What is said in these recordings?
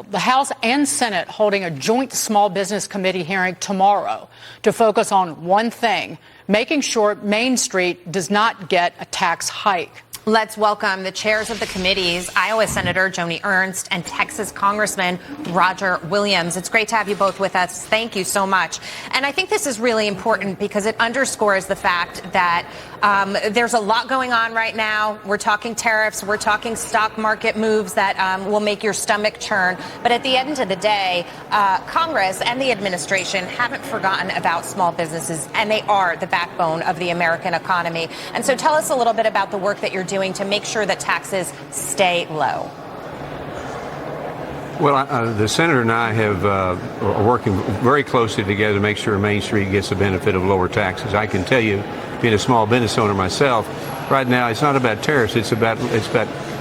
The House and Senate holding a joint Small Business Committee hearing tomorrow to focus on one thing, making sure Main Street does not get a tax hike. Let's welcome the chairs of the committees, Iowa Senator Joni Ernst and Texas Congressman Roger Williams. It's great to have you both with us. Thank you so much. And I think this is really important because it underscores the fact that there's a lot going on right now. We're talking tariffs. We're talking stock market moves that will make your stomach churn. But at the end of the day, Congress and the administration haven't forgotten about small businesses, and they are the backbone of the American economy. And so tell us a little bit about the work that you're doing to make sure that taxes stay low. Well, the senator and I are working very closely together to make sure Main Street gets the benefit of lower taxes. I can tell you, being a small business owner myself, right now it's not about tariffs. It's about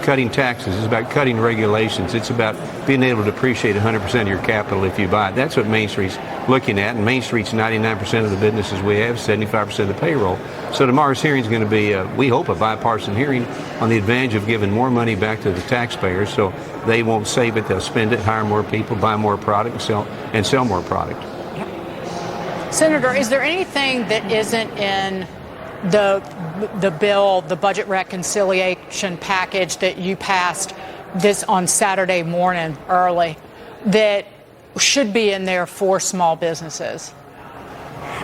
cutting taxes. It's about cutting regulations. It's about being able to depreciate 100% of your capital if you buy it. That's what Main Street's looking at. And Main Street's 99% of the businesses we have, 75% of the payroll. So tomorrow's hearing is going to be, we hope, a bipartisan hearing on the advantage of giving more money back to the taxpayers, so they won't save it, they'll spend it, hire more people, buy more product, and sell more product. Senator, is there anything that isn't in the bill, the budget reconciliation package that you passed this on Saturday morning early, that should be in there for small businesses?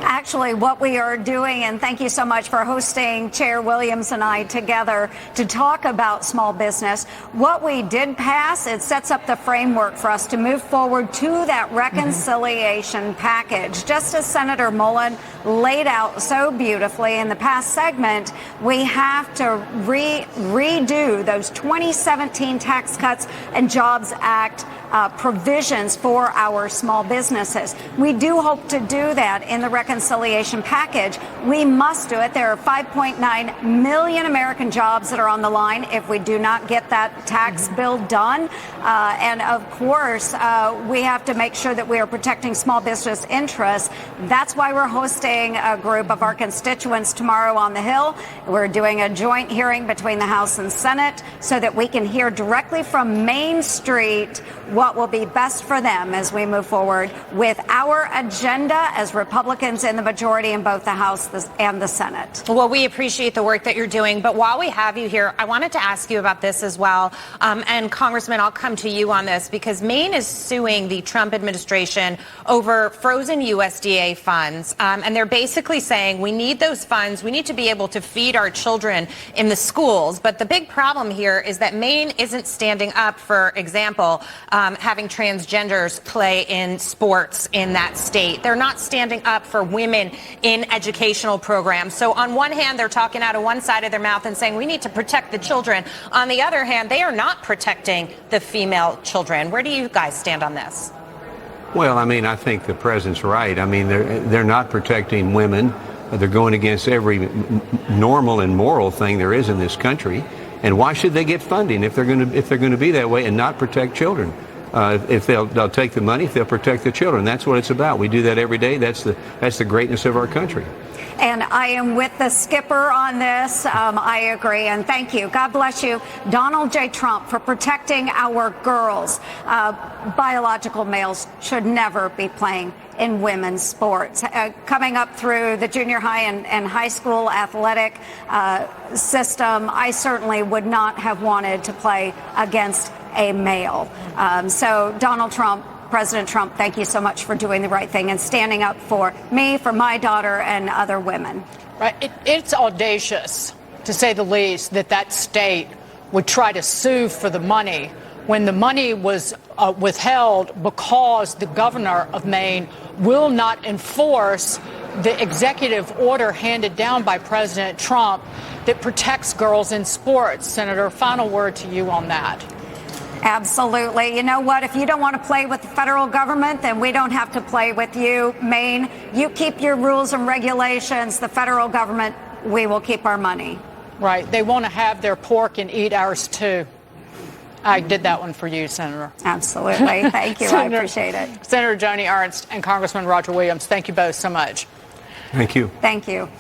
Actually, what we are doing, and thank you so much for hosting Chair Williams and I together to talk about small business. What we did pass, it sets up the framework for us to move forward to that reconciliation package. Just as Senator Mullen laid out so beautifully in the past segment, we have to redo those 2017 Tax Cuts and Jobs Act provisions for our small businesses. We do hope to do that in the reconciliation package. We must do it. There are 5.9 million American jobs that are on the line if we do not get that tax bill done. And of course, we have to make sure that we are protecting small business interests. That's why we're hosting a group of our constituents tomorrow on the Hill. We're doing a joint hearing between the House and Senate so that we can hear directly from Main Street what will be best for them as we move forward with our agenda as Republicans in the majority in both the House and the Senate. Well, we appreciate the work that you're doing. But while we have you here, I wanted to ask you about this as well. And Congressman, I'll come to you on this because Maine is suing the Trump administration over frozen USDA funds. And they're basically saying we need those funds. We need to be able to feed our children in the schools. But the big problem here is that Maine isn't standing up, for example, having transgenders play in sports in that state. They're not standing up for women in educational programs. So on one hand, they're talking out of one side of their mouth and saying we need to protect the children. On the other hand, they are not protecting the female children. Where do you guys stand on this? Well, I mean, I think the president's right. I mean, they're not protecting women. They're going against every normal and moral thing there is in this country. And why should they get funding if they're going to be that way and not protect children? If they'll take the money, if they'll protect the children. That's what it's about. We do that every day. That's the greatness of our country. And I am with the skipper on this. I agree. And thank you. God bless you, Donald J. Trump, for protecting our girls. Biological males should never be playing in women's sports. Coming up through the junior high and high school athletic system, I certainly would not have wanted to play against a male. So Donald Trump, President Trump, thank you so much for doing the right thing and standing up for me, for my daughter, and other women. Right. It's audacious, to say the least, that state would try to sue for the money when the money was withheld because the governor of Maine will not enforce the executive order handed down by President Trump that protects girls in sports. Senator, final word to you on that. Absolutely. You know what? If you don't want to play with the federal government, then we don't have to play with you, Maine. You keep your rules and regulations. The federal government, we will keep our money. Right. They want to have their pork and eat ours, too. I did that one for you, Senator. Absolutely. Thank you. I appreciate it. Senator Joni Ernst and Congressman Roger Williams, thank you both so much. Thank you. Thank you.